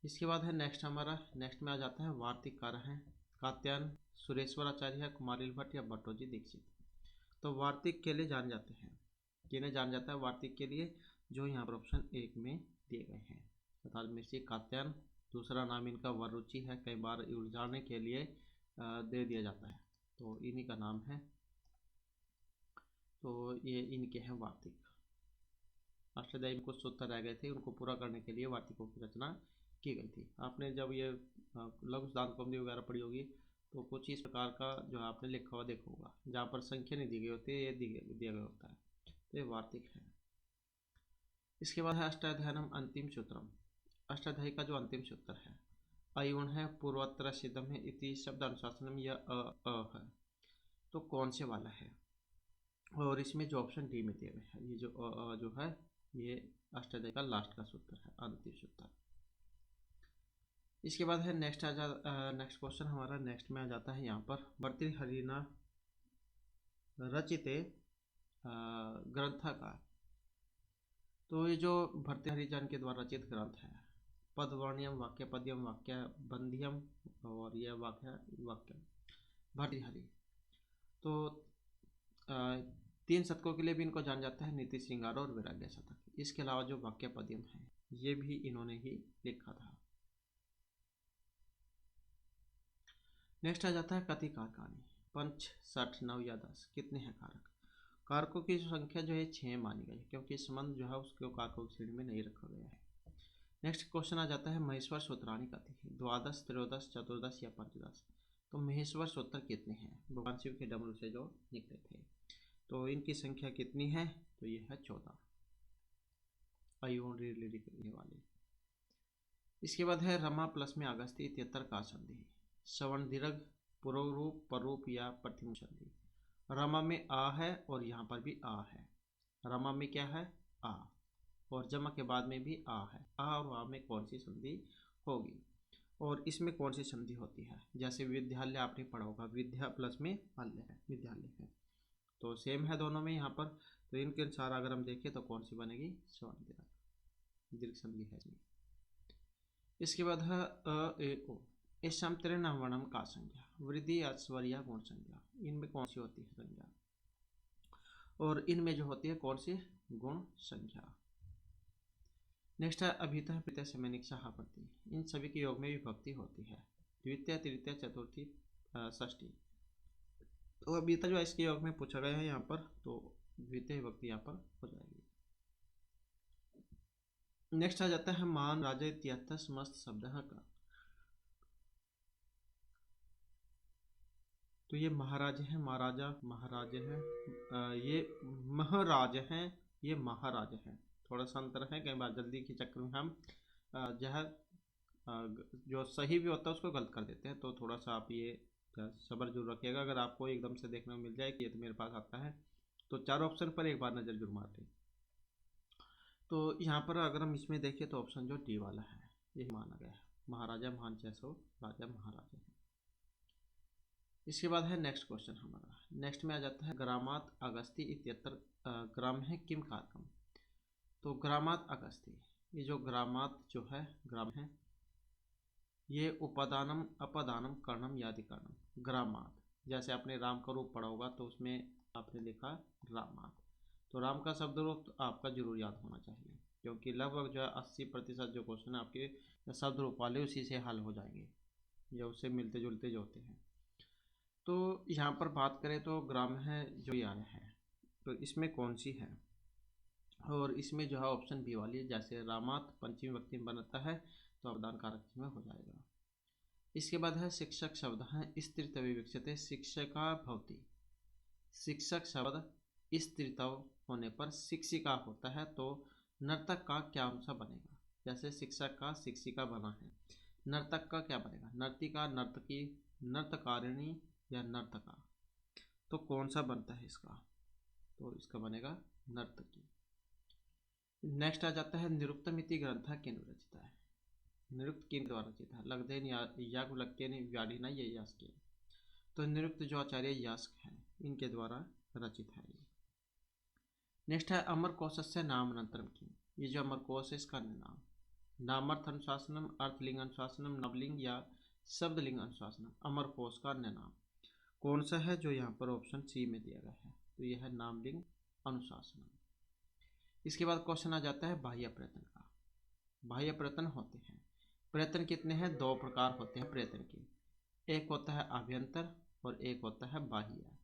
इसके बाद है नेक्स्ट हमारा, नेक्स्ट में आ जाता है वार्तिककार हैं कात्यायन, सुरेश्वर आचार्य, कुमारिल भट्ट या भट्टोजी दीक्षित। तो वार्तिक के लिए जान जाते हैं, किन्हें जान जाता है वार्तिक के लिए, जो यहाँ पर ऑप्शन 1 में दिए गए हैं, अर्थात मिश्री कात्यायन, दूसरा नाम इनका वरुचि है, कई बार उलझाने के लिए दे दिया जाता है, तो इन्हीं का नाम है। तो ये इनके हैं वार्तिक। अष्टाध्यायी में कुछ सूत्र रह गए थे, उनको पूरा करने के लिए वार्तिकों की रचना की गई थी। आपने जब ये लघु सिद्धांत कौमुदी वगैरह पढ़ी होगी तो कुछ इस प्रकार का जो है आपने लिखा हुआ देखा होगा, जहाँ पर संख्या नहीं दी गई होती है, ये दिया गया होता है, तो ये वार्तिक है। इसके बाद है अष्टाध्यायी अंतिम सूत्रम। अष्टाध्यायी का जो अंतिम सूत्र है अयुण है, पूर्वोत्तर सिद्धम है, इति शब्द अनुशासनम या अ है, तो कौन से वाला है, और इसमें जो ऑप्शन डी में दिया गया है, ये जो जो है ये अष्टाध्यायी का लास्ट का सूत्र है, अंतिम सूत्र। इसके बाद है नेक्स्ट नेक्स्ट क्वेश्चन हमारा नेक्स्ट में आ जाता है यहाँ पर भर्तृहरिना रचिते ग्रंथ का। तो ये जो भर्तृहरिजन के द्वारा रचित ग्रंथ है, पदवर्णियम, वाक्य पद्यम, वाक्य बंधियम और यह वाक्य भर्तृहरि। तो 3 शतकों के लिए भी इनको जान जाता है, नीति श्रृंगार और वैराग्य शतक। इसके अलावा जो वाक्य पद्यम है ये भी इन्होंने ही लिखा था। नेक्स्ट आ जाता है कति कारकानी, 5, 60, 9 या 10, कितने हैं कारक। कारकों की संख्या जो है 6 मानी गई, क्योंकि संबंध जो है उसको कारकों की श्रेणी में नहीं रखा गया है। नेक्स्ट क्वेश्चन आ जाता है महेश्वर सूत्राणि कति, 12, 13, 14 या 15। तो महेश्वर सूत्र कितने हैं, भगवान शिव के डमरू से जो निकले थे, तो इनकी संख्या कितनी है, तो ये है 14 अयुण लिखने वाले। इसके बाद है रमा प्लस में अगस्ती 73 का संधि, सवर्ण दीर्घ, पूर्व रूप, पररूप या प्रतिम संधि। रमा में आ है और यहाँ पर भी आ है, रमा में क्या है आ, और जमा के बाद में भी आ है, आ और आ में कौन सी संधि होगी, और इसमें कौन सी संधि होती है। जैसे विद्यालय आपने पढ़ा होगा, विद्या प्लस में अल्य है, विद्यालय है, तो सेम है दोनों में यहाँ पर। तो इनके अनुसार अगर हम देखें तो कौन सी बनेगी, सवर्ण दीर्घ संधि है इसमें। इसके बाद है अ ए ओ, इस समतरण वर्णम का संज्ञा, वृद्धि अस्वर या गुण संज्ञा, इनमें कौन सी होती है संज्ञा, और इनमें जो होती है कौन सी गुण संज्ञा। नेक्स्ट है अभितः प्रत्यय समनिक सहापति, इन सभी के योग में विभक्ति होती है, द्वितीय, तृतीय, चतुर्थी, षष्ठी। तो अभितः जो इसके योग में पूछा गया है यहाँ पर, तो द्वितीय विभक्ति यहाँ पर हो जाएगी। नेक्स्ट आ जाता है मान राजा इत्यर्थ समस्त शब्द का। तो ये महाराज है, महाराजा महाराज है, ये महाराज हैं, ये महाराज हैं, थोड़ा सा अंतर है, कई बार जल्दी के चक्कर में हम जो सही भी होता है उसको गलत कर देते हैं, तो थोड़ा सा आप ये सब्र जरूर रखिएगा। अगर आपको एकदम से देखने को मिल जाए कि ये तो मेरे पास आता है, तो 4 ऑप्शन पर एक बार नज़र जरूर मार दें। तो यहाँ पर अगर हम इसमें देखें तो ऑप्शन जो डी वाला है ये माना गया है, महाराजा महान जैसो राजा महाराजा है। इसके बाद है नेक्स्ट क्वेश्चन हमारा, नेक्स्ट में आ जाता है ग्रामात अगस्ती इत्यत्र ग्राम है किम कारकम। तो ग्रामात अगस्ती, ये जो ग्रामात जो है ग्राम है, ये उपादानम अपदानम कर्णम यादिकर्णम, ग्रामात। जैसे आपने राम का रूप पढ़ा होगा तो उसमें आपने लिखा रामात, तो राम का शब्द रूप आपका जरूर याद होना चाहिए। क्योंकि लगभग जो है 80% जो क्वेश्चन है आपके शब्द रूप वाले उसी से हल हो जाएंगे या उससे मिलते जुलते जो होते हैं। तो यहाँ पर बात करें तो ग्राम है जो ये आया है, तो इसमें कौन सी है, और इसमें जो है ऑप्शन बी वाली है। जैसे रामात पंचमी विभक्ति में बनता है तो अवदान कारक में हो जाएगा। इसके बाद है शिक्षक शब्द है स्त्रीत्व विकसित शिक्षका भवती। शिक्षक शब्द स्त्रीत्व होने पर शिक्षिका होता है, तो नर्तक का क्या अंश बनेगा। जैसे शिक्षक का शिक्षिका बना है, नर्तक का क्या बनेगा, नर्तिका, नर्तकी, नर्तकारिणी या नर्तका। तो कौन सा बनता है इसका, तो इसका बनेगा नर्तकी। नेक्स्ट आ जाता है निरुक्तमिति ग्रंथ किन रचित है। निरुक्त किन द्वारा रचित है, लगदेन याज्ञवल्क्येन व्याधिना ये यास्क। तो निरुक्त जो आचार्य यास्क है इनके द्वारा रचित है ये। नेक्स्ट है अमर कोशस्य नाम अनंतरम किम। ये जो अमर कोश है इसका नाम, नामर्थ अनुशासनम, अर्थलिंग अनुशासनम, नवलिंग या शब्दलिंग अनुशासनम। अमर कोश का अन्य नाम कौन सा है, जो यहाँ पर ऑप्शन सी में दिया गया है, तो यह है नामलिंग अनुशासनम। इसके बाद क्वेश्चन आ जाता है बाह्य प्रयत्न का। बाह्य प्रयत्न होते हैं, प्रयत्न कितने हैं, दो प्रकार होते हैं प्रयत्न के, एक होता है आभ्यंतर और एक होता है बाह्य।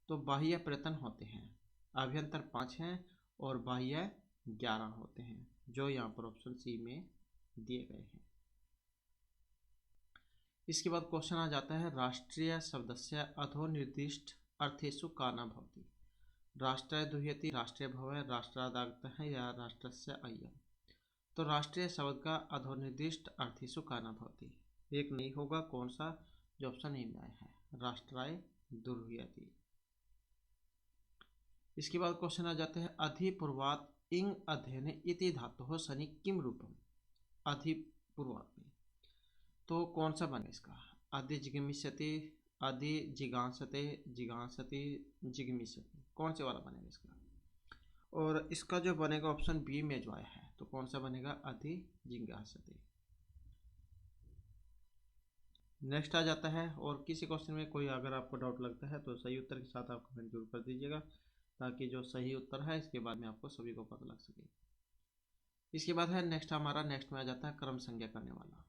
तो बाह्य प्रयत्न होते हैं, आभ्यंतर 5 हैं और बाह्य 11 होते हैं, जो यहाँ पर ऑप्शन सी में दिए गए हैं। इसके बाद क्वेश्चन आ जाता है राष्ट्रीय शब्दस्य अधोनिर्दिष्ट अर्थेषु का न भवति। राष्ट्राय दुह्यति, राष्ट्रीय भवः, राष्ट्रादागत है या राष्ट्रस्य अय्यम। तो राष्ट्रीय शब्द का अधोनिर्दिष्ट अर्थेषु का न भवति एक नहीं होगा, कौन सा, जो ऑप्शन ए में आया है, राष्ट्राय दुर्ह्यति। इसके बाद क्वेश्चन आ जाते हैं अधिपूर्वात इंग अध्ययन इति धातु शनि किम रूपम। अधिपूर्वात में तो कौन सा बने इसका, अधिजिगमिष्यति, अधिजिगांसते, जिगांसति, जिगमिष्यति, कौन से वाला बनेगा इसका। और इसका जो बनेगा ऑप्शन बी में जो आया है, तो कौन सा बनेगा, अधिजिज्ञासते। नेक्स्ट आ जाता है, और किसी क्वेश्चन में कोई अगर आपको डाउट लगता है तो सही उत्तर के साथ आप कमेंट जरूर कर दीजिएगा, ताकि जो सही उत्तर है इसके बाद में आपको सभी को पता लग सके। इसके बाद है नेक्स्ट हमारा, नेक्स्ट में आ जाता है कर्म संज्ञा करने वाला।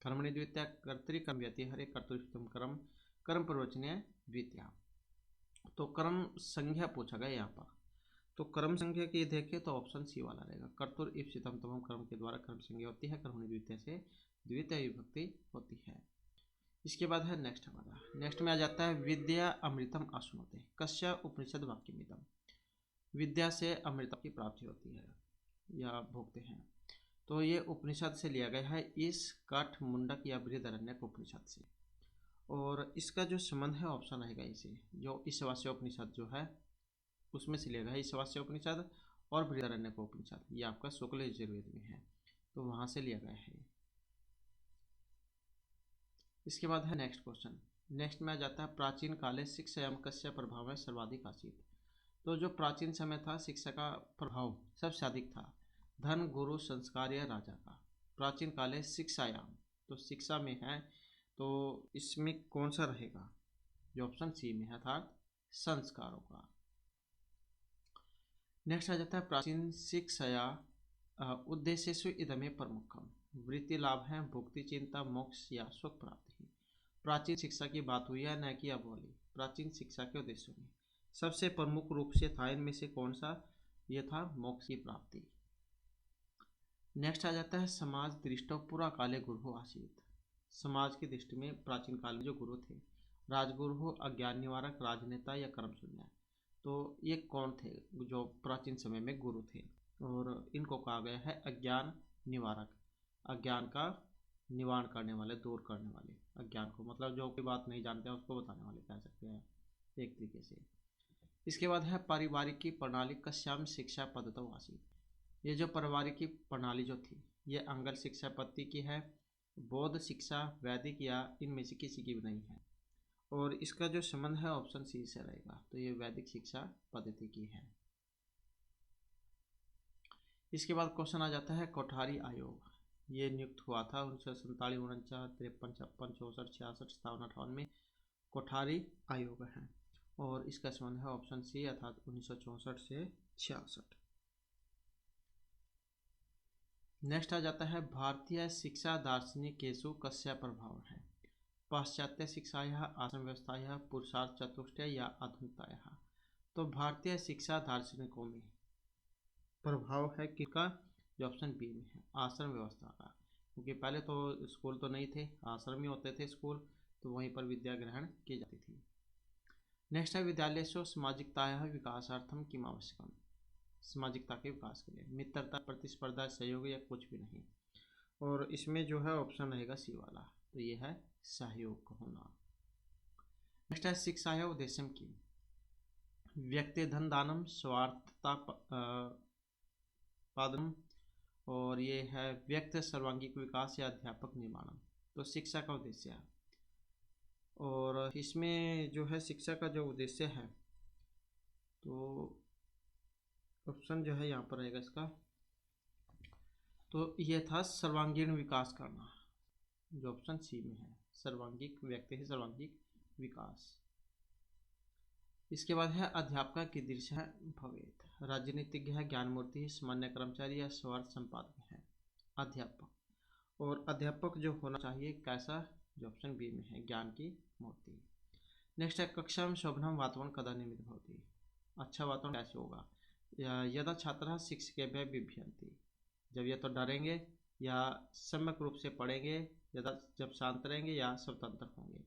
कर्मणि द्वितीया कर्तृकर्म व्यतिहरे कर्तृत्वम कर्म कर्म प्रवचनीय द्वितीया। तो कर्म संज्ञा पूछा गया यहाँ पर, तो कर्म संज्ञा की देखें तो ऑप्शन सी वाला रहेगा, कर्तुर इप्सितम तमम कर्म के द्वारा कर्म संज्ञा होती है, कर्मणि द्वितीय से द्वितीय विभक्ति होती है। इसके बाद है नेक्स्ट हमारा, नेक्स्ट में आ जाता है विद्या अमृतम आश्नुते कस्य उपनिषद वाक्यमिदम। विद्या से अमृत की प्राप्ति होती है या भोगते हैं, तो ये उपनिषद से लिया गया है, इस काठ मुंडक या बृहदारण्यक उपनिषद से। और इसका जो संबंध है ऑप्शन रहेगा इसे, जो ईशावास्य उपनिषद जो है उसमें से लिया गया है, ईशावास्य उपनिषद और बृहदारण्यक उपनिषद, ये आपका शुक्ल यजुर्वेद में है, तो वहाँ से लिया गया है। इसके बाद है नेक्स्ट क्वेश्चन, नेक्स्ट में आ जाता है प्राचीन काले शिक्षायाम कस्य प्रभाव में सर्वाधिक आसीत। तो जो प्राचीन समय था शिक्षा का प्रभाव सबसे अधिक था धन, गुरु, संस्कार या राजा का। प्राचीन काले शिक्षायाम, तो शिक्षा में है, तो इसमें कौन सा रहेगा, जो ऑप्शन सी में है, अर्थात संस्कारों का। नेक्स्ट आ जाता है प्राचीन शिक्षाया उद्देश्येषु इदमे प्रमुखम। वृत्ति लाभ है, भुक्ति, चिंता, मोक्ष या सुख प्राप्ति। प्राचीन शिक्षा की बात हुई है, न कि अब वाली। प्राचीन शिक्षा के उद्देश्यों में सबसे प्रमुख रूप से था इनमें से कौन सा, यह था मोक्ष की प्राप्ति। नेक्स्ट आ जाता है समाज दृष्टो पुरा काले गुरु आसीत। समाज की दृष्टि में प्राचीन काल में जो गुरु थे, राजगुरु, अज्ञान निवारक, राजनेता या कर्म शून्य। तो ये कौन थे जो प्राचीन समय में गुरु थे, और इनको कहा गया है अज्ञान निवारक, अज्ञान का निवारण करने वाले, दूर करने वाले, अज्ञान को मतलब जो कोई बात नहीं जानते हैं उसको बताने वाले कह सकते हैं एक तरीके से। इसके बाद है पारिवारिक की प्रणाली कस्याम शिक्षा पद्धतौ आसीत। ये जो पारिवारिक की प्रणाली जो थी ये अंगल शिक्षा पद्धति की है, बौद्ध शिक्षा, वैदिक या इनमें से किसी की भी नहीं है, और इसका जो संबंध है ऑप्शन सी से रहेगा, तो ये वैदिक शिक्षा पद्धति की है। इसके बाद क्वेश्चन आ जाता है कोठारी आयोग। ये नियुक्त हुआ था 1947, 49, 53, 56, 64, 66, 57, 58 में कोठारी आयोग है, और इसका संबंध है ऑप्शन सी अर्थात 1964 से 66। नेक्स्ट आ जाता है भारतीय शिक्षा दार्शनिकेषु कस्य प्रभाव है। पाश्चात्य शिक्षायाः, आश्रम व्यवस्थायाः, पुरुषार्थ चतुष्टय या आधुनिकतायाः। तो भारतीय शिक्षा दार्शनिकों में प्रभाव है किसका, जो ऑप्शन बी में है, आश्रम व्यवस्था का। क्योंकि पहले तो स्कूल तो नहीं थे, आश्रम ही होते थे स्कूल, तो वहीं पर विद्या ग्रहण की जाती थी। नेक्स्ट है विद्यालयेषु सामाजिकतायाः विकासार्थम किम आवश्यकम। सामाजिकता के विकास के लिए मित्रता, प्रतिस्पर्धा, सहयोग या कुछ भी नहीं। और इसमें जो है ऑप्शन रहेगा सी वाला, तो ये है सहयोग का होना। नेक्स्ट है शिक्षाया उद्देश्यम किम। व्यक्ति धन दानम, स्वार्थता पादनम, और ये है व्यक्ति सर्वांगीण विकास या अध्यापक निर्माणम। तो शिक्षा का उद्देश्य है, और इसमें जो है शिक्षा का जो उद्देश्य है, तो ऑप्शन जो है यहाँ पर रहेगा इसका, तो ये था सर्वांगीण विकास करना, जो ऑप्शन सी में है, सर्वांगीण व्यक्ति है सर्वांगीण विकास। इसके बाद है अध्यापक कीदृश है भवेत्। राजनीतिज्ञ है, ज्ञानमूर्ति है, सामान्य कर्मचारी या स्वार्थ संपादक है। अध्यापक, और अध्यापक जो होना चाहिए कैसा, जो ऑप्शन बी में है, ज्ञान की मूर्ति। नेक्स्ट है कक्षा में शोभनम वातावरण कदा निर्मित भवति। अच्छा वातावरण कैसे होगा, यदा छात्र शिक्षकेभ्यः बिभ्यन्ति, जब ये तो डरेंगे या सम्यक रूप से पढ़ेंगे, यदा जब शांत रहेंगे या स्वतंत्र होंगे।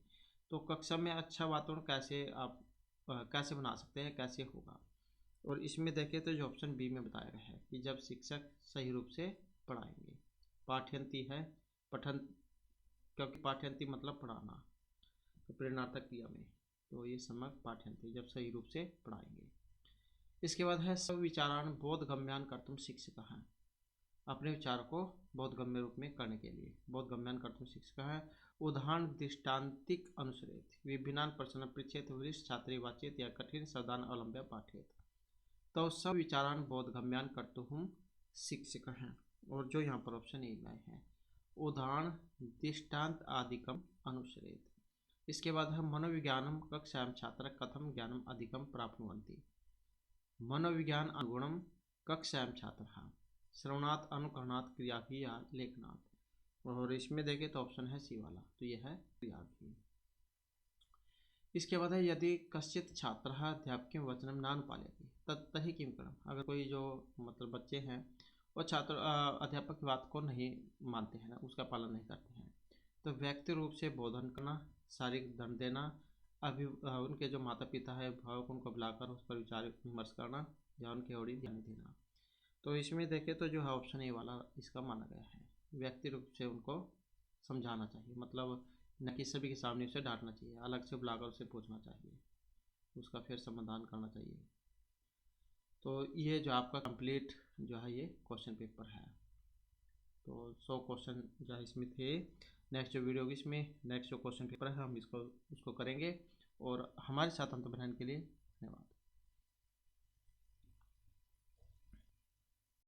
तो कक्षा में अच्छा वातावरण कैसे आप कैसे बना सकते हैं, कैसे होगा। और इसमें देखें तो जो ऑप्शन बी में बताया गया है कि जब शिक्षक सही रूप से पढ़ाएंगे। पाठ्यंती है पठन, क्योंकि पाठ्यंती मतलब पढ़ाना, तो प्रेरणात्मक क्रिया में, तो ये सम्यक पाठ्यंती जब सही रूप से पढ़ाएंगे। इसके बाद है सब विचारान बोधगम्यान कर्तुम शिक्षक है। अपने विचार को बोधगम्य रूप में करने के लिए बोधगम्यान कर्तुम शिक्षक है। उदाहरण दृष्टांतिक अनुसरेत, विभिन्नान प्रश्न पृच्छेत, वरिष्ठ छात्री वाचेत या कठिन शब्दान अवलंब्य पाठेत। तो सब विचारान बोधगम्यान कर्तुम शिक्षक हैं, और जो यहाँ पर ऑप्शन ए में है, उदाहरण दृष्टांत आदिकम अनुसरेत। इसके बाद है मनोविज्ञानम कक्षायां छात्र कथम ज्ञानम अधिकम प्राप्नुवन्ति। मनोविज्ञान अनुगुणम कक्षायां छात्रः श्रवणात्, अनुकरणात्, क्रियाभिः या लेखनात्। और इसमें देखें तो ऑप्शन है सी वाला, तो यह है क्रियाभिः। इसके बाद है यदि कश्चित् छात्रः अध्यापकेन वचनं नानुपालयति तर्हि किं करणं। अगर कोई जो मतलब बच्चे हैं वो छात्र अध्यापक की बात को नहीं मानते हैं, उसका पालन नहीं करते हैं, तो व्यक्ति रूप से बोधन करना, शारीरिक दंड देना, उनके जो माता पिता है भावक उनको बुलाकर उस पर विचार विमर्श करना या उनके ओर ध्यान देना। तो इसमें देखें तो जो है ऑप्शन ए वाला इसका माना गया है, व्यक्ति रूप से उनको समझाना चाहिए, मतलब न कि सभी के सामने उसे डांटना चाहिए, अलग से बुलाकर उसे पूछना चाहिए, उसका फिर समाधान करना चाहिए। तो ये जो आपका कंप्लीट जो है ये क्वेश्चन पेपर है। तो 100 क्वेश्चन जो है इसमें थे। नेक्स्ट जो वीडियो इसमें नेक्स्ट जो क्वेश्चन पेपर है हम उसको करेंगे। और हमारे साथ अंत बनाने के लिए धन्यवाद।